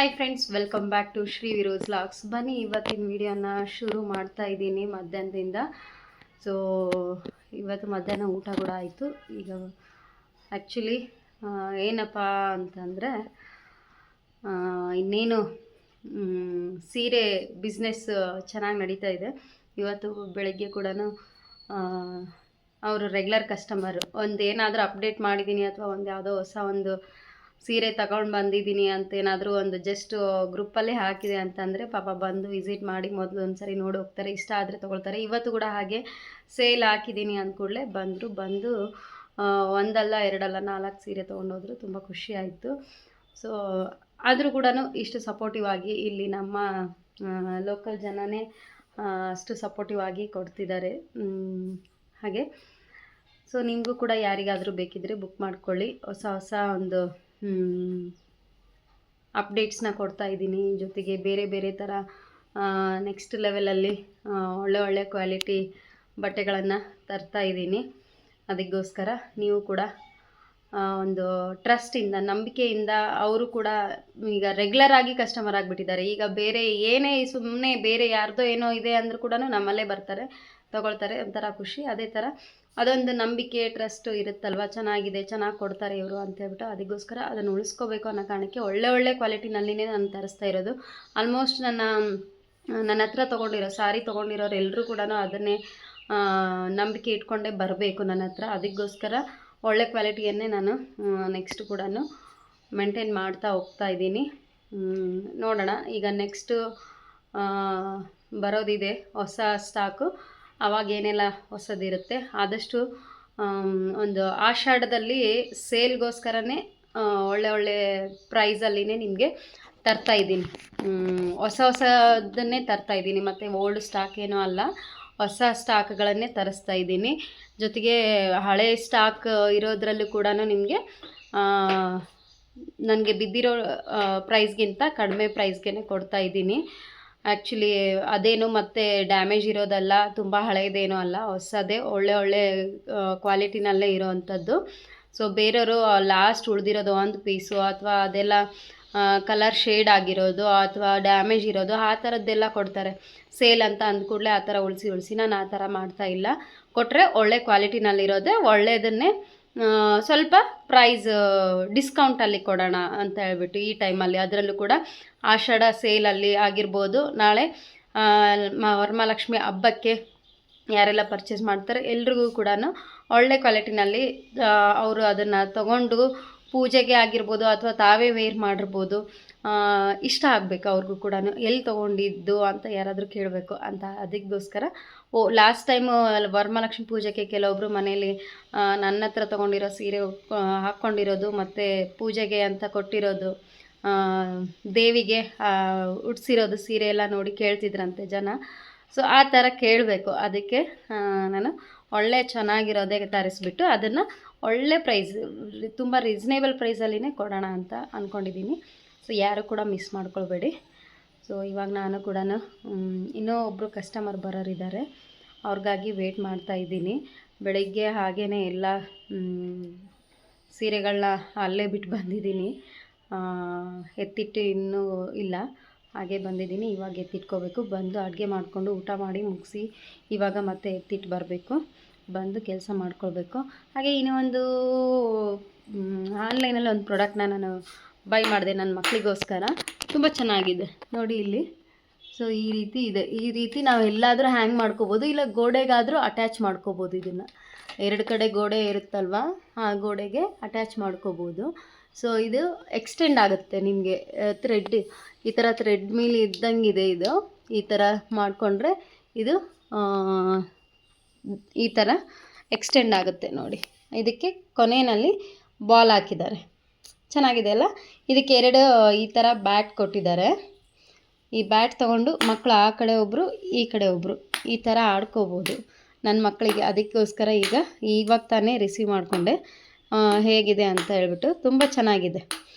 Hi friends, welcome back to Shri ವಿರೋಸ್ vlogs. ಬನ್ನಿ ಇವತ್ತಿನ ವಿಡಿಯೋನ ಶುರು ಮಾಡ್ತಾ ಇದ್ದೀನಿ ಮಧ್ಯಾಹ್ನದಿಂದ. ಸೊ ಇವತ್ತು ಮಧ್ಯಾಹ್ನ ಊಟ ಕೂಡ ಆಯಿತು. ಈಗ ಆ್ಯಕ್ಚುಲಿ ಏನಪ್ಪ ಅಂತಂದರೆ ಇನ್ನೇನು ಸೀರೆ ಬಿಸ್ನೆಸ್ ಚೆನ್ನಾಗಿ ನಡೀತಾ ಇದೆ. ಇವತ್ತು ಬೆಳಗ್ಗೆ ಕೂಡ ಅವರು ರೆಗ್ಯುಲರ್ ಕಸ್ಟಮರ್ ಏನಾದರೂ ಅಪ್ಡೇಟ್ ಮಾಡಿದ್ದೀನಿ ಅಥವಾ ಯಾವುದೋ ಹೊಸ ಸೀರೆ ತಗೊಂಡು ಬಂದಿದ್ದೀನಿ ಅಂತ ಏನಾದರೂ ಜಸ್ಟ್ ಗ್ರೂಪಲ್ಲೇ ಹಾಕಿದೆ ಅಂತಂದರೆ ಪಾಪ ಬಂದು ವಿಸಿಟ್ ಮಾಡಿ ಮೊದಲು ಒಂದ್ಸರಿ ನೋಡಿ ಹೋಗ್ತಾರೆ. ಇಷ್ಟ ಆದರೆ ತೊಗೊಳ್ತಾರೆ. ಇವತ್ತು ಕೂಡ ಹಾಗೆ ಸೇಲ್ ಹಾಕಿದ್ದೀನಿ ಅಂದ ಕೂಡಲೇ ಬಂದು ಒಂದಲ್ಲ ಎರಡಲ್ಲ 4 ಸೀರೆ ತೊಗೊಂಡೋದ್ರು. ತುಂಬ ಖುಷಿ ಆಯಿತು. ಸೊ ಆದರೂ ಕೂಡ ಇಷ್ಟು ಸಪೋರ್ಟಿವ್ ಆಗಿ ಇಲ್ಲಿ ನಮ್ಮ ಲೋಕಲ್ ಜನನೇ ಅಷ್ಟು ಸಪೋರ್ಟಿವ್ ಆಗಿ ಕೊಡ್ತಿದ್ದಾರೆ. ಹಾಗೆ ಸೊ ನಿಮಗೂ ಕೂಡ ಯಾರಿಗಾದರೂ ಬೇಕಿದ್ದರೆ ಬುಕ್ ಮಾಡ್ಕೊಳ್ಳಿ. ಹೊಸ ಅಪ್ಡೇಟ್ಸ್ನ ಕೊಡ್ತಾ ಇದ್ದೀನಿ. ಜೊತೆಗೆ ಬೇರೆ ಥರ ನೆಕ್ಸ್ಟ್ ಲೆವೆಲಲ್ಲಿ ಒಳ್ಳೆ ಕ್ವಾಲಿಟಿ ಬಟ್ಟೆಗಳನ್ನು ತರ್ತಾ ಇದ್ದೀನಿ. ಅದಕ್ಕೋಸ್ಕರ ನೀವು ಕೂಡ ಟ್ರಸ್ಟಿಂದ, ನಂಬಿಕೆಯಿಂದ, ಅವರು ಕೂಡ ಈಗ ರೆಗ್ಯುಲರ್ ಆಗಿ ಕಸ್ಟಮರ್ ಆಗಿಬಿಟ್ಟಿದ್ದಾರೆ. ಈಗ ಬೇರೆ ಏನೇ ಸುಮ್ಮನೆ ಬೇರೆ ಯಾರ್ದೋ ಏನೋ ಇದೆ ಅಂದರೂ ಕೂಡ ನಮ್ಮಲ್ಲೇ ಬರ್ತಾರೆ, ತೊಗೊಳ್ತಾರೆ. ಒಂಥರ ಖುಷಿ. ಅದೇ ಥರ ಅದೊಂದು ನಂಬಿಕೆ, ಟ್ರಸ್ಟ್ ಇರುತ್ತಲ್ವ, ಚೆನ್ನಾಗಿದೆ, ಚೆನ್ನಾಗಿ ಕೊಡ್ತಾರೆ ಇವರು ಅಂತ ಹೇಳ್ಬಿಟ್ಟು ಅದಕ್ಕೋಸ್ಕರ ಅದನ್ನು ಉಳಿಸ್ಕೋಬೇಕು ಅನ್ನೋ ಕಾರಣಕ್ಕೆ ಒಳ್ಳೆ ಕ್ವಾಲಿಟಿನಲ್ಲಿನೇ ನಾನು ತರಿಸ್ತಾ ಇರೋದು. ಆಲ್ಮೋಸ್ಟ್ ನನ್ನ ಹತ್ರ ಸಾರಿ ತೊಗೊಂಡಿರೋರು ಎಲ್ಲರೂ ಕೂಡ ಅದನ್ನೇ ನಂಬಿಕೆ ಇಟ್ಕೊಂಡೇ ಬರಬೇಕು ನನ್ನ ಹತ್ರ. ಅದಕ್ಕೋಸ್ಕರ ಒಳ್ಳೆ ಕ್ವಾಲಿಟಿಯನ್ನೇ ನಾನು ನೆಕ್ಸ್ಟ್ ಕೂಡ ಮೇಂಟೈನ್ ಮಾಡ್ತಾ ಹೋಗ್ತಾ ಇದ್ದೀನಿ. ನೋಡೋಣ, ಈಗ ನೆಕ್ಸ್ಟು ಬರೋದಿದೆ ಹೊಸ ಸ್ಟಾಕು. ಆವಾಗ ಏನೆಲ್ಲ ಹೊಸದಿರುತ್ತೆ ಆದಷ್ಟು ಆಷಾಢದಲ್ಲಿ ಸೇಲ್ಗೋಸ್ಕರನೇ ಒಳ್ಳೆ ಪ್ರೈಸಲ್ಲಿನೇ ನಿಮಗೆ ತರ್ತಾ ಇದ್ದೀನಿ. ಹೊಸದನ್ನೇ ತರ್ತಾ ಇದ್ದೀನಿ. ಮತ್ತು ಓಲ್ಡ್ ಸ್ಟಾಕ್ ಏನೂ ಅಲ್ಲ, ಹೊಸ ಸ್ಟಾಕ್ಗಳನ್ನೇ ತರಿಸ್ತಾ ಇದ್ದೀನಿ. ಜೊತೆಗೆ ಹಳೆ ಸ್ಟಾಕ್ ಇರೋದ್ರಲ್ಲೂ ಕೂಡ ನಿಮಗೆ ನನಗೆ ಬಿದ್ದಿರೋ ಪ್ರೈಸ್ಗಿಂತ ಕಡಿಮೆ ಪ್ರೈಸ್ಗೆ ಕೊಡ್ತಾ ಇದ್ದೀನಿ. ಆ್ಯಕ್ಚುಲಿ ಅದೇನು ಮತ್ತು ಡ್ಯಾಮೇಜ್ ಇರೋದಲ್ಲ, ತುಂಬ ಹಳೆಯದೇನೂ ಅಲ್ಲ, ಹೊಸದೇ ಒಳ್ಳೆ ಕ್ವಾಲಿಟಿನಲ್ಲೇ ಇರೋವಂಥದ್ದು. ಸೊ ಬೇರೆಯವರು ಲಾಸ್ಟ್ ಉಳಿದಿರೋದು ಒಂದು ಪೀಸು ಅಥವಾ ಅದೆಲ್ಲ ಕಲರ್ ಶೇಡ್ ಆಗಿರೋದು ಅಥವಾ ಡ್ಯಾಮೇಜ್ ಇರೋದು ಆ ಥರದ್ದೆಲ್ಲ ಕೊಡ್ತಾರೆ. ಸೇಲ್ ಅಂತ ಅಂದ್ಕೂಡಲೇ ಆ ಥರ ಉಳಿಸಿ ನಾನು ಆ ಥರ ಮಾಡ್ತಾಯಿಲ್ಲ. ಕೊಟ್ಟರೆ ಒಳ್ಳೆ ಕ್ವಾಲಿಟಿನಲ್ಲಿರೋದೇ ಒಳ್ಳೆಯದನ್ನೇ ಸ್ವಲ್ಪ ಪ್ರೈಸ್ ಡಿಸ್ಕೌಂಟಲ್ಲಿ ಕೊಡೋಣ ಅಂತ ಹೇಳ್ಬಿಟ್ಟು ಈ ಟೈಮಲ್ಲಿ, ಅದರಲ್ಲೂ ಕೂಡ ಆಷಾಢ ಸೇಲಲ್ಲಿ ಆಗಿರ್ಬೋದು, ನಾಳೆ ವರಮಹಾಲಕ್ಷ್ಮಿ ಹಬ್ಬಕ್ಕೆ ಯಾರೆಲ್ಲ ಪರ್ಚೇಸ್ ಮಾಡ್ತಾರೆ ಎಲ್ರಿಗೂ ಕೂಡ ಒಳ್ಳೆ ಕ್ವಾಲಿಟಿನಲ್ಲಿ ಅವರು ಅದನ್ನು ತಗೊಂಡು ಪೂಜೆಗೆ ಆಗಿರ್ಬೋದು ಅಥವಾ ತಾವೇ ವೇರ್ ಮಾಡಿರ್ಬೋದು, ಇಷ್ಟ ಆಗಬೇಕು ಅವ್ರಿಗೂ ಕೂಡ. ಎಲ್ಲಿ ತೊಗೊಂಡಿದ್ದು ಅಂತ ಯಾರಾದರೂ ಕೇಳಬೇಕು ಅಂತ. ಅದಕ್ಕೋಸ್ಕರ ಲಾಸ್ಟ್ ಟೈಮು ವರಮಹಾಲಕ್ಷ್ಮಿ ಪೂಜೆಗೆ ಕೆಲವೊಬ್ಬರು ಮನೇಲಿ ನನ್ನ ಹತ್ರ ತೊಗೊಂಡಿರೋ ಸೀರೆ ಹಾಕ್ಕೊಂಡಿರೋದು ಮತ್ತು ಪೂಜೆಗೆ ಅಂತ ಕೊಟ್ಟಿರೋದು, ದೇವಿಗೆ ಉಡ್ಸಿರೋದು ಸೀರೆ ಎಲ್ಲ ನೋಡಿ ಕೇಳ್ತಿದ್ರಂತೆ ಜನ. ಸೊ ಆ ಥರ ಕೇಳಬೇಕು. ಅದಕ್ಕೆ ನಾನು ಒಳ್ಳೆ ಚೆನ್ನಾಗಿರೋದೇ ತರಿಸ್ಬಿಟ್ಟು ಅದನ್ನು ಒಳ್ಳೆ ಪ್ರೈಸ್, ತುಂಬ ರೀಸನೇಬಲ್ ಪ್ರೈಸಲ್ಲಿನೇ ಕೊಡೋಣ ಅಂತ ಅಂದ್ಕೊಂಡಿದ್ದೀನಿ. ಸೊ ಯಾರು ಕೂಡ ಮಿಸ್ ಮಾಡ್ಕೊಳ್ಬೇಡಿ. ಸೊ ಇವಾಗ ನಾನು ಕೂಡ ಇನ್ನೂ ಒಬ್ಬರು ಕಸ್ಟಮರ್ ಬರೋರಿದ್ದಾರೆ, ಅವ್ರಿಗಾಗಿ ವೇಟ್ ಮಾಡ್ತಾ ಇದ್ದೀನಿ. ಬೆಳಗ್ಗೆ ಹಾಗೇ ಎಲ್ಲ ಸೀರೆಗಳನ್ನ ಅಲ್ಲೇ ಬಿಟ್ಟು ಬಂದಿದ್ದೀನಿ. ಎತ್ತಿಟ್ಟು ಇನ್ನೂ ಇಲ್ಲ, ಹಾಗೆ ಬಂದಿದ್ದೀನಿ. ಇವಾಗ ಎತ್ತಿಟ್ಕೋಬೇಕು. ಬಂದು ಅಡುಗೆ ಮಾಡಿಕೊಂಡು ಊಟ ಮಾಡಿ ಮುಗಿಸಿ ಇವಾಗ ಮತ್ತೆ ಎತ್ತಿಟ್ಟು ಬರಬೇಕು. ಬಂದು ಕೆಲಸ ಮಾಡ್ಕೊಳ್ಬೇಕು. ಹಾಗೆ ಇನ್ನೂ ಆನ್ಲೈನಲ್ಲಿ ಒಂದು ಪ್ರಾಡಕ್ಟ್ನ ನಾನು ಬೈ ಮಾಡಿದೆ ನನ್ನ ಮಕ್ಕಳಿಗೋಸ್ಕರ. ತುಂಬ ಚೆನ್ನಾಗಿದೆ ನೋಡಿ ಇಲ್ಲಿ. ಸೊ ಈ ರೀತಿ ಇದೆ. ಈ ರೀತಿ ನಾವು ಎಲ್ಲಾದರೂ ಹ್ಯಾಂಗ್ ಮಾಡ್ಕೋಬೋದು, ಇಲ್ಲ ಗೋಡೆಗಾದರೂ ಅಟ್ಯಾಚ್ ಮಾಡ್ಕೋಬೋದು. ಇದನ್ನು 2 ಕಡೆ ಗೋಡೆ ಇರುತ್ತಲ್ವ, ಆ ಗೋಡೆಗೆ ಅಟ್ಯಾಚ್ ಮಾಡ್ಕೋಬೋದು. ಸೊ ಇದು ಎಕ್ಸ್ಟೆಂಡ್ ಆಗುತ್ತೆ ನಿಮಗೆ. ಥ್ರೆಡ್ ಈ ಥರ ಥ್ರೆಡ್ ಮೀಲ್ ಇದ್ದಂಗಿದೆ. ಇದು ಈ ಥರ ಮಾಡಿಕೊಂಡ್ರೆ ಇದು ಈ ಥರ ಎಕ್ಸ್ಟೆಂಡ್ ಆಗುತ್ತೆ ನೋಡಿ. ಇದಕ್ಕೆ ಕೊನೆಯಲ್ಲಿ ಬಾಲ್ ಹಾಕಿದ್ದಾರೆ, ಚೆನ್ನಾಗಿದೆ ಅಲ್ಲ. ಇದಕ್ಕೆ 2 ಈ ಥರ ಬ್ಯಾಟ್ ಕೊಟ್ಟಿದ್ದಾರೆ. ಈ ಬ್ಯಾಟ್ ತೊಗೊಂಡು ಮಕ್ಕಳು ಆ ಕಡೆ ಒಬ್ಬರು ಈ ಕಡೆ ಒಬ್ಬರು ಈ ಥರ ಆಡ್ಕೋಬೋದು ನನ್ನ ಮಕ್ಕಳಿಗೆ. ಅದಕ್ಕೋಸ್ಕರ ಇವಾಗ ತಾನೇ ರಿಸೀವ್ ಮಾಡಿಕೊಂಡೆ ಹೇಗಿದೆ ಅಂತ ಹೇಳ್ಬಿಟ್ಟು. ತುಂಬ ಚೆನ್ನಾಗಿದೆ.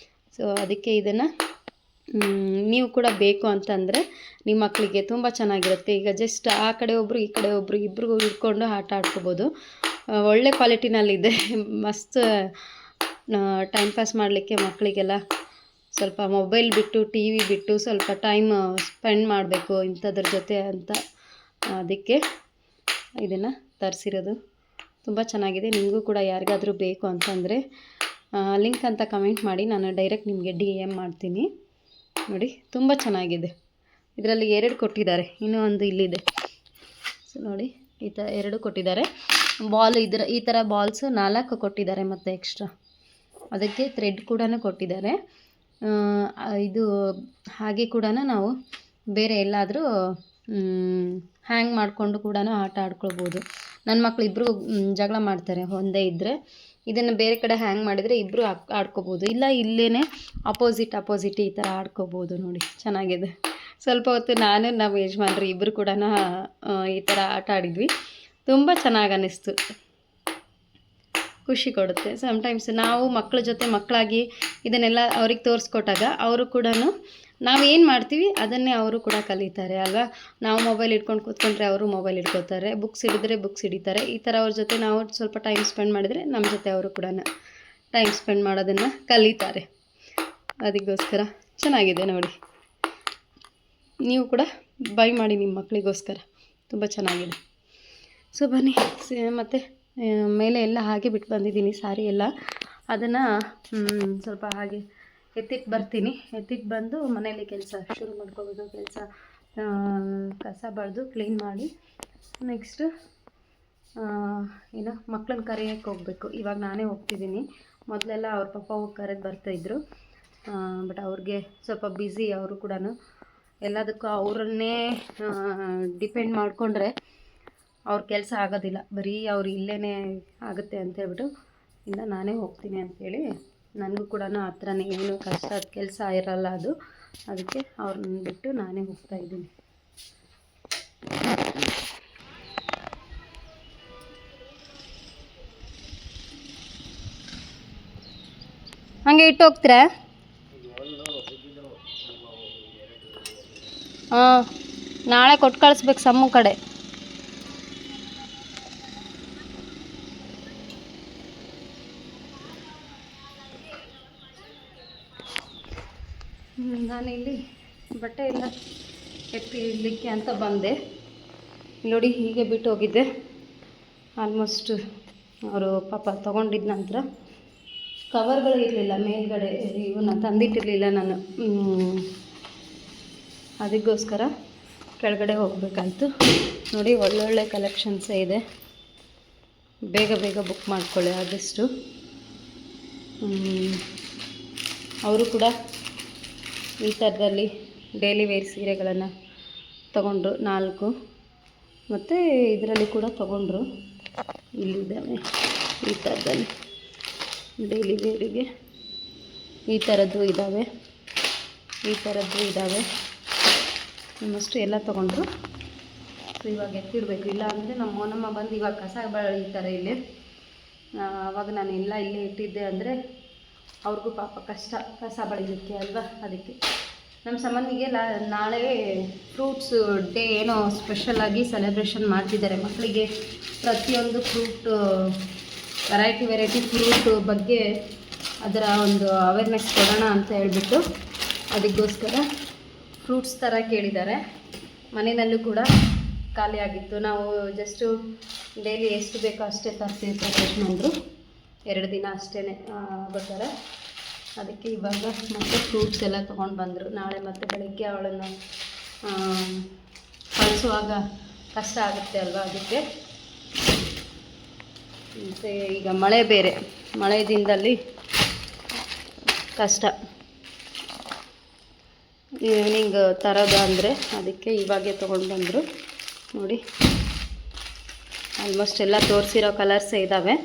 ಸೊ ಅದಕ್ಕೆ ಇದನ್ನು ನೀವು ಕೂಡ ಬೇಕು ಅಂತಂದರೆ ನಿಮ್ಮ ಮಕ್ಕಳಿಗೆ ತುಂಬ ಚೆನ್ನಾಗಿರುತ್ತೆ. ಈಗ ಜಸ್ಟ್ ಆ ಕಡೆ ಒಬ್ಬರು ಈ ಕಡೆ ಒಬ್ಬರು ಇಬ್ಬರಿಗೂ ಹಿಡ್ಕೊಂಡು ಆಟ ಆಡ್ಕೋಬೋದು. ಒಳ್ಳೆ ಕ್ವಾಲಿಟಿನಲ್ಲಿದೆ. ಮಸ್ತ್ ಟೈಮ್ ಪಾಸ್ ಮಾಡಲಿಕ್ಕೆ ಮಕ್ಕಳಿಗೆಲ್ಲ ಸ್ವಲ್ಪ ಮೊಬೈಲ್ ಬಿಟ್ಟು ಟಿ ವಿ ಬಿಟ್ಟು ಸ್ವಲ್ಪ ಟೈಮ್ ಸ್ಪೆಂಡ್ ಮಾಡಬೇಕು ಇಂಥದ್ರ ಜೊತೆ ಅಂತ ಅದಕ್ಕೆ ಇದನ್ನು ತರಿಸಿರೋದು. ತುಂಬ ಚೆನ್ನಾಗಿದೆ. ನಿಮಗೂ ಕೂಡ ಯಾರಿಗಾದರೂ ಬೇಕು ಅಂತಂದರೆ ಲಿಂಕ್ ಅಂತ ಕಮೆಂಟ್ ಮಾಡಿ, ನಾನು ಡೈರೆಕ್ಟ್ ನಿಮಗೆ DM ಮಾಡ್ತೀನಿ. ನೋಡಿ ತುಂಬ ಚೆನ್ನಾಗಿದೆ. ಇದರಲ್ಲಿ 2 ಕೊಟ್ಟಿದ್ದಾರೆ, ಇನ್ನೂ ಒಂದು ಇಲ್ಲಿದೆ. ಸೊ ನೋಡಿ ಈ ಥರ 2 ಕೊಟ್ಟಿದ್ದಾರೆ. ಬಾಲ್ ಈ ಥರ ಬಾಲ್ಸು 4 ಕೊಟ್ಟಿದ್ದಾರೆ ಮತ್ತು ಎಕ್ಸ್ಟ್ರಾ. ಅದಕ್ಕೆ ಥ್ರೆಡ್ ಕೂಡ ಕೊಟ್ಟಿದ್ದಾರೆ. ಇದು ಹಾಗೆ ಕೂಡ ನಾವು ಬೇರೆ ಎಲ್ಲಾದರೂ ಹ್ಯಾಂಗ್ ಮಾಡಿಕೊಂಡು ಕೂಡ ಆಟ ಆಡ್ಕೊಳ್ಬೋದು. ನನ್ನ ಮಕ್ಕಳು ಇಬ್ಬರು ಜಗಳ ಮಾಡ್ತಾರೆ ಒಂದೇ ಇದ್ದರೆ. ಇದನ್ನು ಬೇರೆ ಕಡೆ ಹ್ಯಾಂಗ್ ಮಾಡಿದರೆ ಇಬ್ಬರು ಆಡ್ಕೋಬೋದು, ಇಲ್ಲ ಇಲ್ಲೇ ಅಪೋಸಿಟ್ ಈ ಥರ ಆಡ್ಕೋಬೋದು. ನೋಡಿ ಚೆನ್ನಾಗಿದೆ. ಸ್ವಲ್ಪ ಹೊತ್ತು ನಾನು ನಮ್ಮ ಯಜಮಾನ್ರು ಇಬ್ಬರು ಕೂಡ ಈ ಥರ ಆಟ ಆಡಿದ್ವಿ. ತುಂಬ ಚೆನ್ನಾಗಿ ಅನ್ನಿಸ್ತು, ಖುಷಿ ಕೊಡುತ್ತೆ. ಸಮ್ಟೈಮ್ಸ್ ನಾವು ಮಕ್ಕಳ ಜೊತೆ ಮಕ್ಕಳಾಗಿ ಇದನ್ನೆಲ್ಲ ಅವ್ರಿಗೆ ತೋರಿಸ್ಕೊಟ್ಟಾಗ ಅವರು ಕೂಡ ನಾವೇನು ಮಾಡ್ತೀವಿ ಅದನ್ನೇ ಅವರು ಕೂಡ ಕಲಿತಾರೆ ಅಲ್ವಾ. ನಾವು ಮೊಬೈಲ್ ಇಟ್ಕೊಂಡು ಕೂತ್ಕೊಂಡ್ರೆ ಅವರು ಮೊಬೈಲ್ ಇಟ್ಕೋತಾರೆ, ಬುಕ್ಸ್ ಹಿಡಿದ್ರೆ ಬುಕ್ಸ್ ಹಿಡಿತಾರೆ. ಈ ಥರ ಅವ್ರ ಜೊತೆ ನಾವು ಸ್ವಲ್ಪ ಟೈಮ್ ಸ್ಪೆಂಡ್ ಮಾಡಿದರೆ ನಮ್ಮ ಜೊತೆ ಅವರು ಕೂಡ ಟೈಮ್ ಸ್ಪೆಂಡ್ ಮಾಡೋದನ್ನು ಕಲಿತಾರೆ. ಅದಕ್ಕೋಸ್ಕರ ಚೆನ್ನಾಗಿದೆ ನೋಡಿ. ನೀವು ಕೂಡ ಬೈ ಮಾಡಿ ನಿಮ್ಮ ಮಕ್ಕಳಿಗೋಸ್ಕರ, ತುಂಬ ಚೆನ್ನಾಗಿದೆ. ಸೊ ಬನ್ನಿ, ಮತ್ತು ಮೇಲೆ ಎಲ್ಲ ಹಾಗೆ ಬಿಟ್ಟು ಬಂದಿದ್ದೀನಿ ಸಾರಿ ಎಲ್ಲ. ಅದನ್ನು ಸ್ವಲ್ಪ ಹಾಗೆ ಎತ್ತಿಟ್ಟು ಬರ್ತೀನಿ. ಎತ್ತಿಟ್ಟು ಬಂದು ಮನೇಲಿ ಕೆಲಸ ಶುರು ಮಾಡ್ಕೋಬೇಕು. ಕೆಲಸ ಕಸ ಬಳಿದು ಕ್ಲೀನ್ ಮಾಡಿ ನೆಕ್ಸ್ಟು ಏನು ಮಕ್ಕಳನ್ನ ಕರೆಯೋಕ್ಕೆ ಹೋಗಬೇಕು. ಇವಾಗ ನಾನೇ ಹೋಗ್ತಿದ್ದೀನಿ. ಮೊದಲೆಲ್ಲ ಅವ್ರ ಪಪ್ಪ ಹೋಗಿ ಕರೆದು ಬರ್ತಾಯಿದ್ರು. ಬಟ್ ಅವ್ರಿಗೆ ಸ್ವಲ್ಪ ಬ್ಯುಸಿ. ಅವರು ಕೂಡ ಎಲ್ಲದಕ್ಕೂ ಅವರನ್ನೇ ಡಿಪೆಂಡ್ ಮಾಡಿಕೊಂಡ್ರೆ ಅವ್ರ ಕೆಲಸ ಆಗೋದಿಲ್ಲ. ಬರೀ ಅವ್ರು ಇಲ್ಲೇ ಆಗುತ್ತೆ ಅಂತೇಳ್ಬಿಟ್ಟು ಇಲ್ಲ ನಾನೇ ಹೋಗ್ತೀನಿ ಅಂಥೇಳಿ, ನನಗೂ ಕೂಡ ಆ ಥರನೇ ಏನು ಕಷ್ಟದ ಕೆಲಸ ಇರಲ್ಲ ಅದು. ಅದಕ್ಕೆ ಅವ್ರನ್ನ ಬಿಟ್ಟು ನಾನೇ ಹೋಗ್ತಾಯಿದ್ದೀನಿ. ಹಾಗೆ ಇಟ್ಟು ಹೋಗ್ತೀರಾ? ಹಾಂ, ನಾಳೆ ಕೊಟ್ಟು ಕಳಿಸ್ಬೇಕು ಸಮ್ಮು ಕಡೆ. ನಾನಿಲ್ಲಿ ಬಟ್ಟೆ ಎಲ್ಲ ಎತ್ತಿಡಲಿಕ್ಕೆ ಅಂತ ಬಂದೆ. ನೋಡಿ ಹೀಗೆ ಬಿಟ್ಟು ಹೋಗಿದ್ದೆ. ಆಲ್ಮೋಸ್ಟ್ ಅವರು ಪಾಪ ತೊಗೊಂಡಿದ್ದ ನಂತರ ಕವರ್ಗಳು ಇರಲಿಲ್ಲ ಮೇಲ್ಗಡೆ, ಇವನ್ನ ತಂದಿಟ್ಟಿರಲಿಲ್ಲ ನಾನು. ಅದಕ್ಕೋಸ್ಕರ ಕೆಳಗಡೆ ಹೋಗಬೇಕಾಯ್ತು. ನೋಡಿ ಒಳ್ಳೊಳ್ಳೆ ಕಲೆಕ್ಷನ್ಸೇ ಇದೆ. ಬೇಗ ಬೇಗ ಬುಕ್ ಮಾಡ್ಕೊಳ್ಳಿ ಆದಷ್ಟು. ಅವರು ಕೂಡ ಈ ಥರದಲ್ಲಿ ಡೈಲಿ ವೇರ್ ಸೀರೆಗಳನ್ನು ತಗೊಂಡ್ರು 4. ಮತ್ತು ಇದರಲ್ಲಿ ಕೂಡ ತಗೊಂಡ್ರು. ಇಲ್ಲಿದ್ದಾವೆ ಈ ಥರದಲ್ಲಿ ಡೈಲಿ ವೇರಿಗೆ. ಈ ಥರದ್ದು ಇದ್ದಾವೆ, ಈ ಥರದ್ದು ಇದ್ದಾವೆ. ಆಲ್ಮೋಸ್ಟ್ ಎಲ್ಲ ತೊಗೊಂಡ್ರು. ಸೊ ಇವಾಗ ಎತ್ತಿಡಬೇಕು. ಇಲ್ಲ ಅಂದರೆ ನಮ್ಮ ಮೋನಮ್ಮ ಬಂದು ಇವಾಗ ಕಸ ಬಳಿತಾರೆ ಇಲ್ಲಿ. ಆವಾಗ ನಾನು ಎಲ್ಲ ಇಲ್ಲೇ ಇಟ್ಟಿದ್ದೆ ಅಂದರೆ ಅವ್ರಿಗೂ ಪಾಪ ಕಷ್ಟ ಕಸ ಬಳಿಲಿಕ್ಕೆ ಅಲ್ವಾ. ಅದಕ್ಕೆ ನಮ್ಮ ಸಂಬಂಧಿಗೆ ನಾಳೆ ಫ್ರೂಟ್ಸ್ ಡೇ ಏನೋ ಸ್ಪೆಷಲಾಗಿ ಸೆಲೆಬ್ರೇಷನ್ ಮಾಡ್ತಿದ್ದಾರೆ. ಮಕ್ಕಳಿಗೆ ಪ್ರತಿಯೊಂದು ಫ್ರೂಟ್ ವೆರೈಟಿ ಫ್ರೂಟ್ ಬಗ್ಗೆ ಅದರ ಒಂದು ಅವೇರ್ನೆಸ್ ಕೊಡೋಣ ಅಂತ ಹೇಳ್ಬಿಟ್ಟು ಅದಕ್ಕೋಸ್ಕರ ಫ್ರೂಟ್ಸ್ ಥರ ಕೇಳಿದ್ದಾರೆ. ಮನೆಯಲ್ಲೂ ಕೂಡ ಖಾಲಿಯಾಗಿತ್ತು. ನಾವು ಜಸ್ಟು ಡೈಲಿ ಎಷ್ಟು ಬೇಕೋ ಅಷ್ಟೇ ತರ್ತಿರ್ತಾರೆ ಯಜಮಾನ್ರು. 2 ದಿನ ಅಷ್ಟೇ ಬರ್ತಾರೆ. ಅದಕ್ಕೆ ಇವಾಗ ಮತ್ತೆ ಫ್ರೂಟ್ಸ್ ಎಲ್ಲ ತೊಗೊಂಡು ಬಂದರು. ನಾಳೆ ಮತ್ತೆ ಬೆಳಗ್ಗೆ ಅವಳನ್ನು ಕಳಿಸುವಾಗ ಕಷ್ಟ ಆಗುತ್ತೆ ಅಲ್ವಾ. ಅದಕ್ಕೆ ಮತ್ತು ಈಗ ಮಳೆ ಬೇರೆ, ಮಳೆ ದಿನದಲ್ಲಿ ಕಷ್ಟ ಈವ್ನಿಂಗ್ ತರೋದು ಅಂದರೆ. ಅದಕ್ಕೆ ಇವಾಗೆ ತೊಗೊಂಡು ಬಂದರು. ನೋಡಿ ಆಲ್ಮೋಸ್ಟ್ ಎಲ್ಲ ತೋರಿಸಿರೋ ಕಲರ್ಸೇ ಇದ್ದಾವೆ.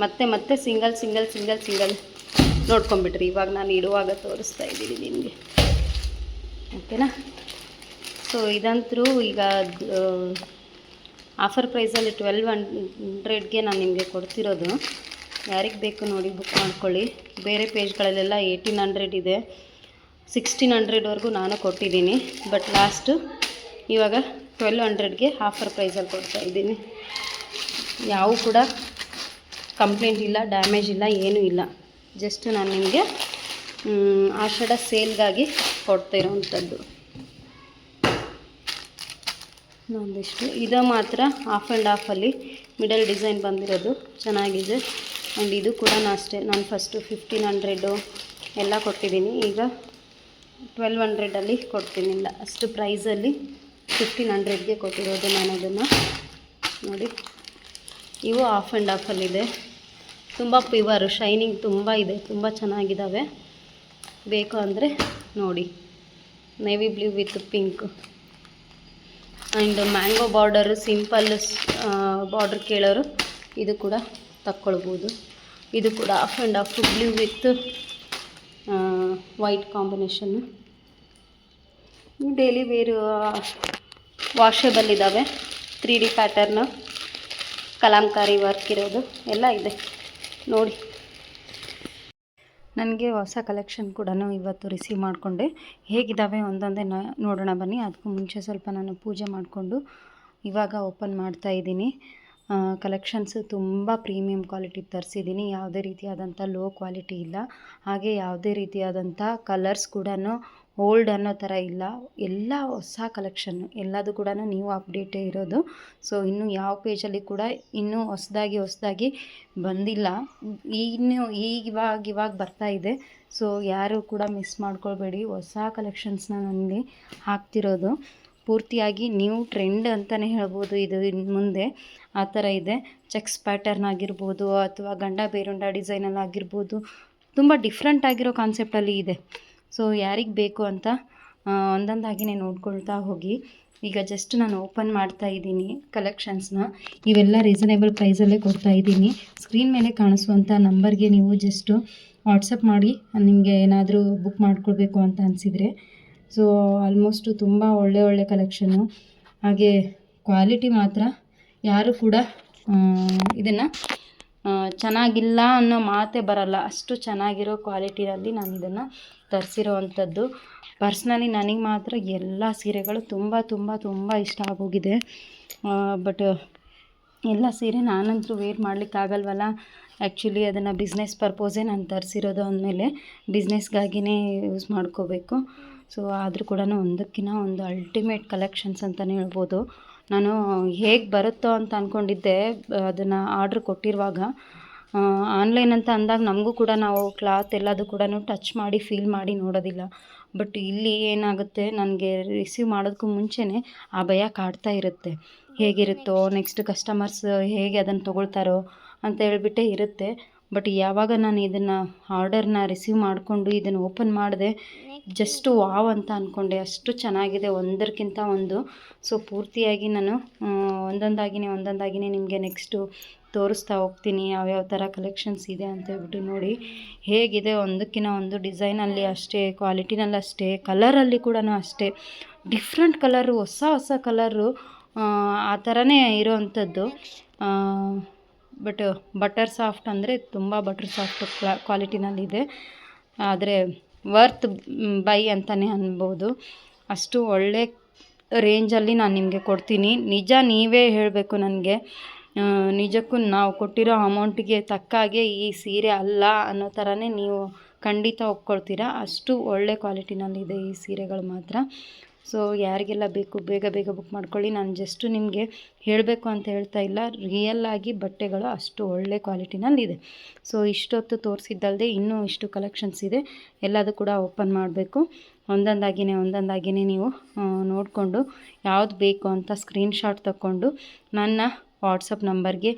ಮತ್ತೆ ಸಿಂಗಲ್ ನೋಡ್ಕೊಂಬಿಟ್ರಿ. ಇವಾಗ ನಾನು ಇಡುವಾಗ ತೋರಿಸ್ತಾ ಇದ್ದೀನಿ ನಿಮಗೆ, ಓಕೆನಾ. ಸೊ ಇದಂತರೂ ಈಗ ಆಫರ್ ಪ್ರೈಸಲ್ಲಿ 1200ಗೆ ನಾನು ನಿಮಗೆ ಕೊಡ್ತಿರೋದು. ಯಾರಿಗೆ ಬೇಕು ನೋಡಿ ಬುಕ್ ಮಾಡ್ಕೊಳ್ಳಿ. ಬೇರೆ ಪೇಜ್ಗಳಲ್ಲೆಲ್ಲ 1800 ಇದೆ, 1600ವರೆಗೂ ನಾನು ಕೊಟ್ಟಿದ್ದೀನಿ. ಬಟ್ ಲಾಸ್ಟು ಇವಾಗ 1200ಗೆ ಆಫರ್ ಪ್ರೈಸಲ್ಲಿ ಕೊಡ್ತಾಯಿದ್ದೀನಿ. ಯಾವೂ ಕೂಡ ಕಂಪ್ಲೇಂಟ್ ಇಲ್ಲ, ಡ್ಯಾಮೇಜ್ ಇಲ್ಲ, ಏನೂ ಇಲ್ಲ. ಜಸ್ಟ್ ನಾನು ನಿಮಗೆ ಆಷಾಢ ಸೇಲ್ಗಾಗಿ ಕೊಡ್ತಾ ಇರೋವಂಥದ್ದು. ಒಂದಿಷ್ಟು ಇದು ಮಾತ್ರ ಆಫ್ ಆ್ಯಂಡ್ ಆಫಲ್ಲಿ ಮಿಡಲ್ ಡಿಸೈನ್ ಬಂದಿರೋದು ಚೆನ್ನಾಗಿದೆ. ಆ್ಯಂಡ್ ಇದು ಕೂಡ ಅಷ್ಟೇ, ನಾನು ಫಸ್ಟು 1500 ಎಲ್ಲ ಕೊಟ್ಟಿದ್ದೀನಿ, ಈಗ 1200 ಕೊಡ್ತೀನಿಲ್ಲ, ಅಷ್ಟು ಪ್ರೈಸಲ್ಲಿ 1500ಗೆ ಕೊಟ್ಟಿರೋದು ನಾನು ಅದನ್ನು. ನೋಡಿ, ಇವು ಆಫ್ ಆ್ಯಂಡ್ ಆಫಲ್ಲಿದೆ, ತುಂಬ ಪ್ಯೂವರು, ಶೈನಿಂಗ್ ತುಂಬ ಇದೆ, ತುಂಬ ಚೆನ್ನಾಗಿದ್ದಾವೆ. ಬೇಕು ಅಂದರೆ ನೋಡಿ, navy blue with pink and mango border, simple border ಕೇಳೋರು ಇದು ಕೂಡ ತಕ್ಕೊಳ್ಬೋದು. ಇದು ಕೂಡ of and of blue with white combination. Daily wear washable ಇದ್ದಾವೆ, 3D ಪ್ಯಾಟರ್ನು, ಕಲಾಂಕಾರಿ ವರ್ಕ್ ಇರೋದು ಎಲ್ಲ ಇದೆ ನೋಡಿ. ನನಗೆ ಹೊಸ ಕಲೆಕ್ಷನ್ ಕೂಡ ಇವತ್ತು ರಿಸೀವ್ ಮಾಡಿಕೊಂಡೆ, ಹೇಗಿದ್ದಾವೆ ಒಂದೊಂದೇ ನೋಡೋಣ ಬನ್ನಿ. ಅದಕ್ಕೂ ಮುಂಚೆ ಸ್ವಲ್ಪ ನಾನು ಪೂಜೆ ಮಾಡಿಕೊಂಡು ಇವಾಗ ಓಪನ್ ಮಾಡ್ತಾಯಿದ್ದೀನಿ. ಕಲೆಕ್ಷನ್ಸು ತುಂಬ ಪ್ರೀಮಿಯಂ ಕ್ವಾಲಿಟಿ ತರಿಸಿದ್ದೀನಿ, ಯಾವುದೇ ರೀತಿಯಾದಂಥ ಲೋ ಕ್ವಾಲಿಟಿ ಇಲ್ಲ, ಹಾಗೆ ಯಾವುದೇ ರೀತಿಯಾದಂಥ ಕಲರ್ಸ್ ಕೂಡ ಓಲ್ಡ್ ಅನ್ನೋ ಥರ ಇಲ್ಲ, ಎಲ್ಲ ಹೊಸ ಕಲೆಕ್ಷನ್ನು, ಎಲ್ಲದು ಕೂಡ ನೀವು ಅಪ್ಡೇಟೇ ಇರೋದು. ಸೊ ಇನ್ನು ಯಾವ ಪೇಜಲ್ಲಿ ಕೂಡ ಇನ್ನೂ ಹೊಸದಾಗಿ ಬಂದಿಲ್ಲ, ಇನ್ನು ಇವಾಗ ಬರ್ತಾ ಇದೆ. ಸೊ ಯಾರು ಕೂಡ ಮಿಸ್ ಮಾಡ್ಕೊಳ್ಬೇಡಿ, ಹೊಸ ಕಲೆಕ್ಷನ್ಸ್ನ ನನಗೆ ಹಾಕ್ತಿರೋದು. ಪೂರ್ತಿಯಾಗಿ ನ್ಯೂ ಟ್ರೆಂಡ್ ಅಂತಲೇ ಹೇಳ್ಬೋದು, ಇದು ಇನ್ನು ಮುಂದೆ ಆ ಥರ ಇದೆ. ಚೆಕ್ಸ್ ಪ್ಯಾಟರ್ನ್ ಆಗಿರ್ಬೋದು ಅಥವಾ ಗಂಡ ಬೇರುಂಡ ಡಿಸೈನಲ್ಲಿ ಆಗಿರ್ಬೋದು, ತುಂಬ ಡಿಫ್ರೆಂಟ್ ಆಗಿರೋ ಕಾನ್ಸೆಪ್ಟಲ್ಲಿ ಇದೆ. ಸೊ ಯಾರಿಗೆ ಬೇಕು ಅಂತ ಒಂದೊಂದಾಗಿನೇ ನೋಡ್ಕೊಳ್ತಾ ಹೋಗಿ. ಈಗ ಜಸ್ಟ್ ನಾನು ಓಪನ್ ಮಾಡ್ತಾ ಇದ್ದೀನಿ ಕಲೆಕ್ಷನ್ಸ್ನ, ಇವೆಲ್ಲ ರೀಸನೇಬಲ್ ಪ್ರೈಸಲ್ಲೇ ಕೊಡ್ತಾ ಇದ್ದೀನಿ. ಸ್ಕ್ರೀನ್ ಮೇಲೆ ಕಾಣಿಸುವಂಥ ನಂಬರ್ಗೆ ನೀವು ಜಸ್ಟು ವಾಟ್ಸಪ್ ಮಾಡಿ, ನಿಮಗೆ ಏನಾದರೂ ಬುಕ್ ಮಾಡ್ಕೊಳ್ಬೇಕು ಅಂತ ಅನಿಸಿದರೆ. ಸೊ ಆಲ್ಮೋಸ್ಟು ತುಂಬ ಒಳ್ಳೆ ಕಲೆಕ್ಷನ್ನು, ಹಾಗೆ ಕ್ವಾಲಿಟಿ ಮಾತ್ರ ಯಾರು ಕೂಡ ಇದನ್ನು ಚೆನ್ನಾಗಿಲ್ಲ ಅನ್ನೋ ಮಾತೇ ಬರಲ್ಲ, ಅಷ್ಟು ಚೆನ್ನಾಗಿರೋ ಕ್ವಾಲಿಟಿಯಲ್ಲಿ ನಾನು ಇದನ್ನು ತರಿಸಿರೋ ಅಂಥದ್ದು. ಪರ್ಸ್ನಲಿ ನನಗೆ ಮಾತ್ರ ಎಲ್ಲ ಸೀರೆಗಳು ತುಂಬ ಇಷ್ಟ ಆಗೋಗಿದೆ. ಬಟ್ ಎಲ್ಲ ಸೀರೆ ನಾನಂತೂ ವೇರ್ ಮಾಡಲಿಕ್ಕಾಗಲ್ವಲ್ಲ, ಆ್ಯಕ್ಚುಲಿ ಅದನ್ನು ಬಿಸ್ನೆಸ್ ಪರ್ಪೋಸೇ ನಾನು ತರಿಸಿರೋದು, ಅಂದಮೇಲೆ ಬಿಸ್ನೆಸ್ಗಾಗಿಯೇ ಯೂಸ್ ಮಾಡ್ಕೋಬೇಕು. ಸೊ ಆದರೂ ಕೂಡ ಒಂದಕ್ಕಿಂತ ಒಂದು ಅಲ್ಟಿಮೇಟ್ ಕಲೆಕ್ಷನ್ಸ್ ಅಂತಲೇ ಹೇಳ್ಬೋದು. ನಾನು ಹೇಗೆ ಬರುತ್ತೋ ಅಂತ ಅಂದ್ಕೊಂಡಿದ್ದೆ ಅದನ್ನು ಆರ್ಡ್ರ್ ಕೊಟ್ಟಿರುವಾಗ. ಆನ್ಲೈನ್ ಅಂತ ಅಂದಾಗ ನಮಗೂ ಕೂಡ ನಾವು ಕ್ಲಾತ್ ಎಲ್ಲದು ಕೂಡ ಟಚ್ ಮಾಡಿ ಫೀಲ್ ಮಾಡಿ ನೋಡೋದಿಲ್ಲ. ಬಟ್ ಇಲ್ಲಿ ಏನಾಗುತ್ತೆ, ನನಗೆ ರಿಸೀವ್ ಮಾಡೋದಕ್ಕೂ ಮುಂಚೆನೇ ಆ ಭಯ ಕಾಡ್ತಾ ಇರುತ್ತೆ, ಹೇಗಿರುತ್ತೋ, ನೆಕ್ಸ್ಟ್ ಕಸ್ಟಮರ್ಸ್ ಹೇಗೆ ಅದನ್ನು ತೊಗೊಳ್ತಾರೋ ಅಂತ ಹೇಳ್ಬಿಟ್ಟೇ ಇರುತ್ತೆ. ಬಟ್ ಯಾವಾಗ ನಾನು ಇದನ್ನು ಆರ್ಡರ್ನ ರಿಸೀವ್ ಮಾಡಿಕೊಂಡು ಇದನ್ನು ಓಪನ್ ಮಾಡಿದೆ, ಜಸ್ಟ್ ವಾವ್ ಅಂತ ಅಂದ್ಕೊಂಡೆ, ಅಷ್ಟು ಚೆನ್ನಾಗಿದೆ ಒಂದಕ್ಕಿಂತ ಒಂದು. ಸೊ ಪೂರ್ತಿಯಾಗಿ ನಾನು ಒಂದೊಂದಾಗಿನೇ ನಿಮಗೆ ನೆಕ್ಸ್ಟು ತೋರಿಸ್ತಾ ಹೋಗ್ತೀನಿ, ಯಾವ್ಯಾವ ಥರ ಕಲೆಕ್ಷನ್ಸ್ ಇದೆ ಅಂತ ಹೇಳ್ಬಿಟ್ಟು. ನೋಡಿ ಹೇಗಿದೆ, ಒಂದಕ್ಕಿಂತ ಒಂದು ಡಿಸೈನಲ್ಲಿ ಅಷ್ಟೇ, ಕ್ವಾಲಿಟಿನಲ್ಲಿ ಅಷ್ಟೇ, ಕಲರಲ್ಲಿ ಕೂಡ ಅಷ್ಟೇ, ಡಿಫ್ರೆಂಟ್ ಕಲರು, ಹೊಸ ಕಲರು, ಆ ಥರನೇ ಇರೋವಂಥದ್ದು. ಬಟ್ ಬಟರ್ ಸಾಫ್ಟ್ ಅಂದರೆ ತುಂಬ ಬಟರ್ ಸಾಫ್ಟ್ ಕ್ವಾಲಿಟಿನಲ್ಲಿದೆ, ಆದರೆ ವರ್ತ್ ಬೈ ಅಂತಲೇ ಅನ್ಬೋದು. ಅಷ್ಟು ಒಳ್ಳೆ ರೇಂಜಲ್ಲಿ ನಾನು ನಿಮಗೆ ಕೊಡ್ತೀನಿ. ನಿಜ ನೀವೇ ಹೇಳಬೇಕು ನನಗೆ, ನಿಜಕ್ಕೂ ನಾವು ಕೊಟ್ಟಿರೋ ಅಮೌಂಟಿಗೆ ತಕ್ಕಾಗೆ ಈ ಸೀರೆ ಅಲ್ಲ ಅನ್ನೋ ಥರನೇ ನೀವು ಖಂಡಿತ ಒಪ್ಕೊಳ್ತೀರಾ, ಅಷ್ಟು ಒಳ್ಳೆ ಕ್ವಾಲಿಟಿನಲ್ಲಿದೆ ಈ ಸೀರೆಗಳು ಮಾತ್ರ. ಸೊ ಯಾರಿಗೆಲ್ಲ ಬೇಕು ಬೇಗ ಬುಕ್ ಮಾಡ್ಕೊಳ್ಳಿ. ನಾನು ಜಸ್ಟು ನಿಮಗೆ ಹೇಳಬೇಕು ಅಂತ ಹೇಳ್ತಾ ಇಲ್ಲ, ರಿಯಲ್ಲಾಗಿ ಬಟ್ಟೆಗಳು ಅಷ್ಟು ಒಳ್ಳೆ ಕ್ವಾಲಿಟಿನಲ್ಲಿದೆ. ಸೊ ಇಷ್ಟೊತ್ತು ತೋರಿಸಿದ್ದಲ್ಲದೆ ಇನ್ನೂ ಇಷ್ಟು ಕಲೆಕ್ಷನ್ಸ್ ಇದೆ, ಎಲ್ಲದೂ ಕೂಡ ಓಪನ್ ಮಾಡಬೇಕು. ಒಂದೊಂದಾಗಿನೇ ನೀವು ನೋಡಿಕೊಂಡು ಯಾವುದು ಬೇಕು ಅಂತ ಸ್ಕ್ರೀನ್ಶಾಟ್ ತಗೊಂಡು ನನ್ನ ವಾಟ್ಸಪ್ ನಂಬರ್ಗೆ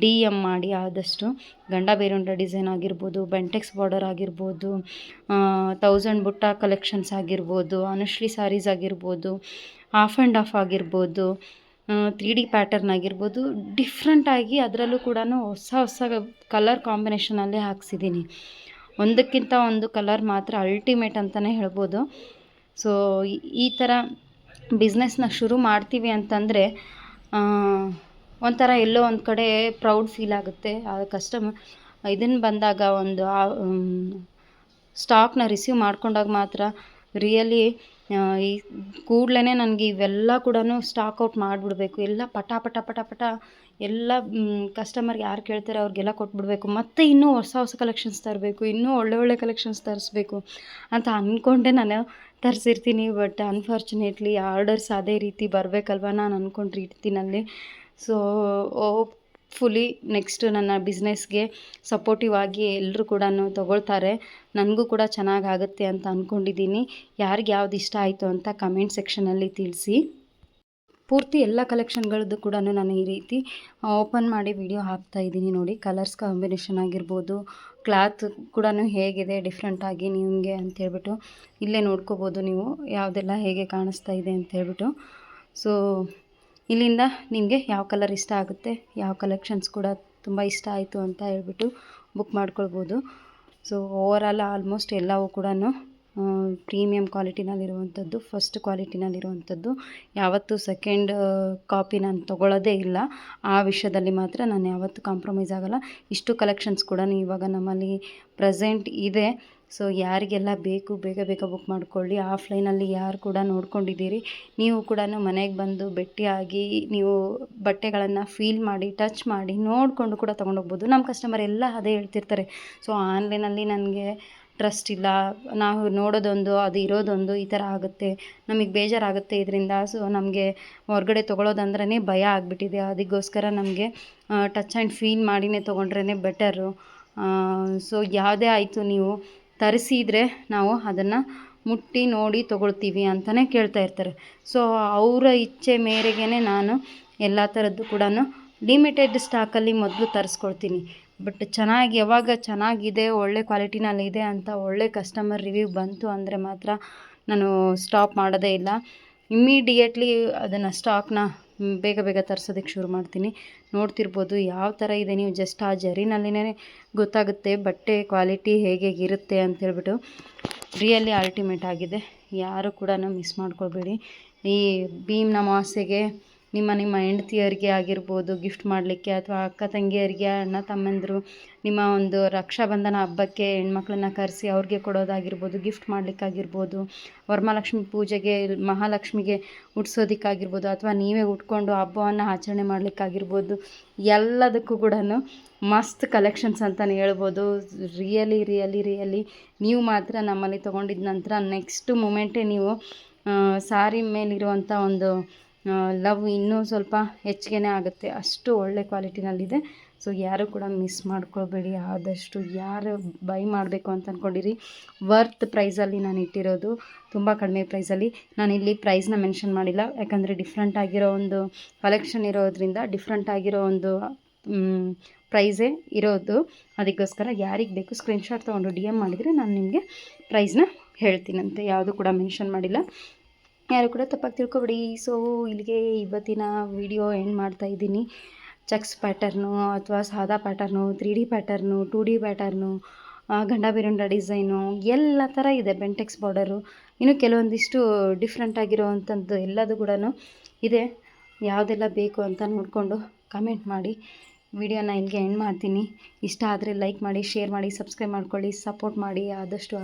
DM ಮಾಡಿ. ಆದಷ್ಟು ಗಂಡ ಬೇರುಂಡ ಡಿಸೈನ್ ಆಗಿರ್ಬೋದು, ಬೆಂಟೆಕ್ಸ್ ಬಾರ್ಡರ್ ಆಗಿರ್ಬೋದು, 1000 ಬುಟ್ಟ ಕಲೆಕ್ಷನ್ಸ್ ಆಗಿರ್ಬೋದು, ಅನುಶ್ರೀ ಸ್ಯಾರೀಸ್ ಆಗಿರ್ಬೋದು, ಆಫ್ ಆ್ಯಂಡ್ ಆಫ್ ಆಗಿರ್ಬೋದು, 3D ಪ್ಯಾಟರ್ನ್ ಆಗಿರ್ಬೋದು, ಡಿಫ್ರೆಂಟಾಗಿ ಅದರಲ್ಲೂ ಕೂಡ ಹೊಸ ಕಲರ್ ಕಾಂಬಿನೇಷನಲ್ಲೇ ಹಾಕ್ಸಿದ್ದೀನಿ. ಒಂದಕ್ಕಿಂತ ಒಂದು ಕಲರ್ ಮಾತ್ರ ಅಲ್ಟಿಮೇಟ್ ಅಂತಲೇ ಹೇಳ್ಬೋದು. ಸೊ ಈ ಥರ ಬಿಸ್ನೆಸ್ನ ಶುರು ಮಾಡ್ತೀವಿ ಅಂತಂದರೆ ಒಂಥರ ಎಲ್ಲೋ ಒಂದು ಕಡೆ ಪ್ರೌಡ್ ಫೀಲ್ ಆಗುತ್ತೆ. ಆ ಕಸ್ಟಮರ್ ಇದನ್ನು ಬಂದಾಗ, ಒಂದು ಸ್ಟಾಕ್ನ ರಿಸೀವ್ ಮಾಡ್ಕೊಂಡಾಗ ಮಾತ್ರ ರಿಯಲಿ ಈ ಕೂಡಲೇ ನನಗೆ ಇವೆಲ್ಲ ಕೂಡ ಸ್ಟಾಕ್ ಔಟ್ ಮಾಡಿಬಿಡ್ಬೇಕು, ಎಲ್ಲ ಪಟ ಪಟ ಪಟ ಪಟ ಎಲ್ಲ ಕಸ್ಟಮರ್ ಯಾರು ಕೇಳ್ತಾರೆ ಅವ್ರಿಗೆಲ್ಲ ಕೊಟ್ಬಿಡ್ಬೇಕು, ಮತ್ತು ಇನ್ನೂ ಹೊಸ ಹೊಸ ಕಲೆಕ್ಷನ್ಸ್ ತರಬೇಕು, ಇನ್ನೂ ಒಳ್ಳೆ ಕಲೆಕ್ಷನ್ಸ್ ತರಿಸ್ಬೇಕು ಅಂತ ಅಂದ್ಕೊಂಡೆ ನಾನು ತರಿಸಿರ್ತೀನಿ. ಬಟ್ ಅನ್ಫಾರ್ಚುನೇಟ್ಲಿ ಆರ್ಡರ್ಸ್ ಅದೇ ರೀತಿ ಬರಬೇಕಲ್ವ, ನಾನು ಅಂದ್ಕೊಂಡ್ರೆ ರೀತಿನಲ್ಲಿ. ಸೊ ಫುಲಿ ನೆಕ್ಸ್ಟ್ ನನ್ನ ಬಿಸ್ನೆಸ್ಗೆ ಸಪೋರ್ಟಿವ್ ಆಗಿ ಎಲ್ಲರೂ ಕೂಡ ತೊಗೊಳ್ತಾರೆ, ನನಗೂ ಕೂಡ ಚೆನ್ನಾಗಾಗುತ್ತೆ ಅಂತ ಅಂದ್ಕೊಂಡಿದ್ದೀನಿ. ಯಾರಿಗೆ ಯಾವ್ದು ಇಷ್ಟ ಆಯಿತು ಅಂತ ಕಮೆಂಟ್ ಸೆಕ್ಷನಲ್ಲಿ ತಿಳಿಸಿ. ಪೂರ್ತಿ ಎಲ್ಲ ಕಲೆಕ್ಷನ್ಗಳದ್ದು ಕೂಡ ನಾನು ಈ ರೀತಿ ಓಪನ್ ಮಾಡಿ ವಿಡಿಯೋ ಹಾಕ್ತಾಯಿದ್ದೀನಿ ನೋಡಿ. ಕಲರ್ಸ್ ಕಾಂಬಿನೇಷನ್ ಆಗಿರ್ಬೋದು, ಕ್ಲಾತ್ ಕೂಡ ಹೇಗಿದೆ ಡಿಫ್ರೆಂಟಾಗಿ ನಿಮಗೆ ಅಂತೇಳ್ಬಿಟ್ಟು ಇಲ್ಲೇ ನೋಡ್ಕೋಬೋದು ನೀವು ಯಾವುದೆಲ್ಲ ಹೇಗೆ ಕಾಣಿಸ್ತಾ ಇದೆ ಅಂತೇಳ್ಬಿಟ್ಟು. ಸೊ ಇಲ್ಲಿಂದ ನಿಮಗೆ ಯಾವ ಕಲರ್ ಇಷ್ಟ ಆಗುತ್ತೆ, ಯಾವ ಕಲೆಕ್ಷನ್ಸ್ ಕೂಡ ತುಂಬ ಇಷ್ಟ ಆಯಿತು ಅಂತ ಹೇಳ್ಬಿಟ್ಟು ಬುಕ್ ಮಾಡ್ಕೊಳ್ಬೋದು. ಸೊ ಓವರಾಲ್ ಆಲ್ಮೋಸ್ಟ್ ಎಲ್ಲವೂ ಕೂಡ ಪ್ರೀಮಿಯಂ ಕ್ವಾಲಿಟಿನಲ್ಲಿರುವಂಥದ್ದು, ಫಸ್ಟ್ ಕ್ವಾಲಿಟಿನಲ್ಲಿರುವಂಥದ್ದು. ಯಾವತ್ತೂ ಸೆಕೆಂಡ್ ಕಾಪಿ ನಾನು ತೊಗೊಳ್ಳೋದೇ ಇಲ್ಲ, ಆ ವಿಷಯದಲ್ಲಿ ಮಾತ್ರ ನಾನು ಯಾವತ್ತೂ ಕಾಂಪ್ರಮೈಸ್ ಆಗೋಲ್ಲ. ಇಷ್ಟು ಕಲೆಕ್ಷನ್ಸ್ ಕೂಡ ಇವಾಗ ನಮ್ಮಲ್ಲಿ ಪ್ರೆಸೆಂಟ್ ಇದೆ. ಸೊ ಯಾರಿಗೆಲ್ಲ ಬೇಕು ಬೇಗ ಬುಕ್ ಮಾಡ್ಕೊಳ್ಳಿ. ಆಫ್ಲೈನಲ್ಲಿ ಯಾರು ಕೂಡ ನೋಡ್ಕೊಂಡಿದ್ದೀರಿ, ನೀವು ಕೂಡ ಮನೆಗೆ ಬಂದು ಭೇಟಿಯಾಗಿ ನೀವು ಬಟ್ಟೆಗಳನ್ನು ಫೀಲ್ ಮಾಡಿ, ಟಚ್ ಮಾಡಿ, ನೋಡಿಕೊಂಡು ಕೂಡ ತೊಗೊಂಡೋಗ್ಬೋದು. ನಮ್ಮ ಕಸ್ಟಮರ್ ಎಲ್ಲ ಅದೇ ಹೇಳ್ತಿರ್ತಾರೆ. ಸೊ ಆನ್ಲೈನಲ್ಲಿ ನನಗೆ ಟ್ರಸ್ಟ್ ಇಲ್ಲ, ನಾವು ನೋಡೋದೊಂದು ಅದು ಇರೋದೊಂದು ಈ ಥರ ಆಗುತ್ತೆ, ನಮಗೆ ಬೇಜಾರಾಗುತ್ತೆ ಇದರಿಂದ. ಸೊ ನಮಗೆ ಹೊರಗಡೆ ತೊಗೊಳೋದಂದ್ರೇ ಭಯ ಆಗಿಬಿಟ್ಟಿದೆ, ಅದಕ್ಕೋಸ್ಕರ ನಮಗೆ ಟಚ್ ಆ್ಯಂಡ್ ಫೀಲ್ ಮಾಡಿನೇ ತೊಗೊಂಡ್ರೇ ಬೆಟರು. ಸೊ ಯಾವುದೇ ಆಯಿತು ನೀವು ತರಿಸಿದರೆ ನಾವು ಅದನ್ನು ಮುಟ್ಟಿ ನೋಡಿ ತೊಗೊಳ್ತೀವಿ ಅಂತಲೇ ಕೇಳ್ತಾ ಇರ್ತಾರೆ. ಸೊ ಅವರ ಇಚ್ಛೆ ಮೇರೆಗೆ ನಾನು ಎಲ್ಲ ಥರದ್ದು ಕೂಡ ಲಿಮಿಟೆಡ್ ಸ್ಟಾಕಲ್ಲಿ ಮೊದಲು ತರಿಸ್ಕೊಳ್ತೀನಿ. ಬಟ್ ಯಾವಾಗ ಚೆನ್ನಾಗಿದೆ, ಒಳ್ಳೆ ಕ್ವಾಲಿಟಿನಲ್ಲಿದೆ ಅಂತ ಒಳ್ಳೆ ಕಸ್ಟಮರ್ ರಿವ್ಯೂ ಬಂತು ಅಂದರೆ ಮಾತ್ರ ನಾನು ಸ್ಟಾಪ್ ಮಾಡೋದೇ ಇಲ್ಲ. ಇಮ್ಮಿಡಿಯೇಟ್ಲಿ ಅದನ್ನು ಸ್ಟಾಕ್ನ ಬೇಗ ತರಿಸೋದಕ್ಕೆ ಶುರು ಮಾಡ್ತೀನಿ. ನೋಡ್ತಿರ್ಬೋದು ಯಾವ ಥರ ಇದೆ, ನೀವು ಜಸ್ಟ್ ಆ ಜರಿನಲ್ಲಿನೇ ಗೊತ್ತಾಗುತ್ತೆ ಬಟ್ಟೆ ಕ್ವಾಲಿಟಿ ಹೇಗಿರುತ್ತೆ ಅಂತೇಳ್ಬಿಟ್ಟು. ರಿಯಲಿ ಅಲ್ಟಿಮೇಟ್ ಆಗಿದೆ, ಯಾರು ಕೂಡ ಮಿಸ್ ಮಾಡ್ಕೊಳ್ಬೇಡಿ. ಈ ಭೀಮ್ ಅಮಾವಾಸ್ಯೆಗೆ ನಿಮ್ಮ ಹೆಂಡತಿಯರಿಗೆ ಆಗಿರ್ಬೋದು ಗಿಫ್ಟ್ ಮಾಡಲಿಕ್ಕೆ, ಅಥವಾ ಅಕ್ಕ ತಂಗಿಯರಿಗೆ, ಅಣ್ಣ ತಮ್ಮಂದಿರು, ನಿಮ್ಮ ಒಂದು ರಕ್ಷಾಬಂಧನ ಹಬ್ಬಕ್ಕೆ ಹೆಣ್ಮಕ್ಳನ್ನ ಕರೆಸಿ ಅವ್ರಿಗೆ ಕೊಡೋದಾಗಿರ್ಬೋದು, ಗಿಫ್ಟ್ ಮಾಡಲಿಕ್ಕಾಗಿರ್ಬೋದು, ವರಮಹಾಲಕ್ಷ್ಮಿ ಪೂಜೆಗೆ ಮಹಾಲಕ್ಷ್ಮಿಗೆ ಉಡ್ಸೋದಕ್ಕಾಗಿರ್ಬೋದು, ಅಥವಾ ನೀವೇ ಉಟ್ಕೊಂಡು ಹಬ್ಬವನ್ನು ಆಚರಣೆ ಮಾಡಲಿಕ್ಕಾಗಿರ್ಬೋದು, ಎಲ್ಲದಕ್ಕೂ ಕೂಡ ಮಸ್ತ್ ಕಲೆಕ್ಷನ್ಸ್ ಅಂತಲೇ ಹೇಳ್ಬೋದು. ರಿಯಲಿ ನೀವು ಮಾತ್ರ ನಮ್ಮಲ್ಲಿ ತೊಗೊಂಡಿದ್ದ ನಂತರ ನೆಕ್ಸ್ಟ್ ಮೂಮೆಂಟೇ ನೀವು ಸಾರಿ ಮೇಲಿರುವಂಥ ಒಂದು ಲವ್ ಇನ್ನೂ ಸ್ವಲ್ಪ ಹೆಚ್ಚಿಗೆ ಆಗುತ್ತೆ, ಅಷ್ಟು ಒಳ್ಳೆ ಕ್ವಾಲಿಟಿನಲ್ಲಿದೆ. ಸೊ ಯಾರು ಕೂಡ ಮಿಸ್ ಮಾಡ್ಕೊಳ್ಬೇಡಿ. ಆದಷ್ಟು ಯಾರು ಬೈ ಮಾಡಬೇಕು ಅಂತ ಅಂದ್ಕೊಂಡಿರಿ, ವರ್ತ್ ಪ್ರೈಸಲ್ಲಿ ನಾನು ಇಟ್ಟಿರೋದು, ತುಂಬ ಕಡಿಮೆ ಪ್ರೈಸಲ್ಲಿ. ನಾನಿಲ್ಲಿ ಪ್ರೈಸ್ನ ಮೆನ್ಷನ್ ಮಾಡಿಲ್ಲ, ಯಾಕಂದರೆ ಡಿಫ್ರೆಂಟ್ ಆಗಿರೋ ಒಂದು ಕಲೆಕ್ಷನ್ ಇರೋದ್ರಿಂದ ಡಿಫ್ರೆಂಟ್ ಆಗಿರೋ ಒಂದು ಪ್ರೈಸೇ ಇರೋದು. ಅದಕ್ಕೋಸ್ಕರ ಯಾರಿಗೆ ಬೇಕು ಸ್ಕ್ರೀನ್ಶಾಟ್ ತೊಗೊಂಡು DM ಮಾಡಿದರೆ ನಾನು ನಿಮಗೆ ಪ್ರೈಸ್ನ ಹೇಳ್ತೀನಂತೆ, ಯಾವುದು ಕೂಡ ಮೆನ್ಷನ್ ಮಾಡಿಲ್ಲ, ಯಾರು ಕೂಡ ತಪ್ಪಾಗಿ ತಿಳ್ಕೊಬೇಡಿ. ಸೊ ಇಲ್ಲಿಗೆ ಇವತ್ತಿನ ವಿಡಿಯೋ ಎಂಡ್ ಮಾಡ್ತಾಯಿದ್ದೀನಿ. ಚೆಕ್ಸ್ ಪ್ಯಾಟರ್ನು ಅಥವಾ ಸಾದಾ pattern, 3D pattern, 2D pattern, ಗಂಡ ಬಿರುಂಡ ಡಿಸೈನು ಎಲ್ಲ ಥರ ಇದೆ. ಬೆಂಟೆಕ್ಸ್ ಬಾರ್ಡರು, ಇನ್ನು ಕೆಲವೊಂದಿಷ್ಟು ಡಿಫ್ರೆಂಟ್ ಆಗಿರೋವಂಥದ್ದು ಎಲ್ಲದು ಕೂಡ ಇದೆ. ಯಾವುದೆಲ್ಲ ಬೇಕು ಅಂತ ನೋಡಿಕೊಂಡು ಕಮೆಂಟ್ ಮಾಡಿ. ವಿಡಿಯೋನ ಇಲ್ಲಿಗೆ ಎಂಡ್ ಮಾಡ್ತೀನಿ. ಇಷ್ಟ ಆದರೆ ಲೈಕ್ ಮಾಡಿ, ಶೇರ್ ಮಾಡಿ, ಸಬ್ಸ್ಕ್ರೈಬ್ ಮಾಡ್ಕೊಳ್ಳಿ, ಸಪೋರ್ಟ್ ಮಾಡಿ. ಆದಷ್ಟು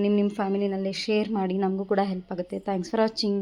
ನಿಮ್ಮ ಫ್ಯಾಮಿಲಿನಲ್ಲೇ ಶೇರ್ ಮಾಡಿ, ನಮಗೂ ಕೂಡ ಹೆಲ್ಪ್ ಆಗುತ್ತೆ. Thanks for watching.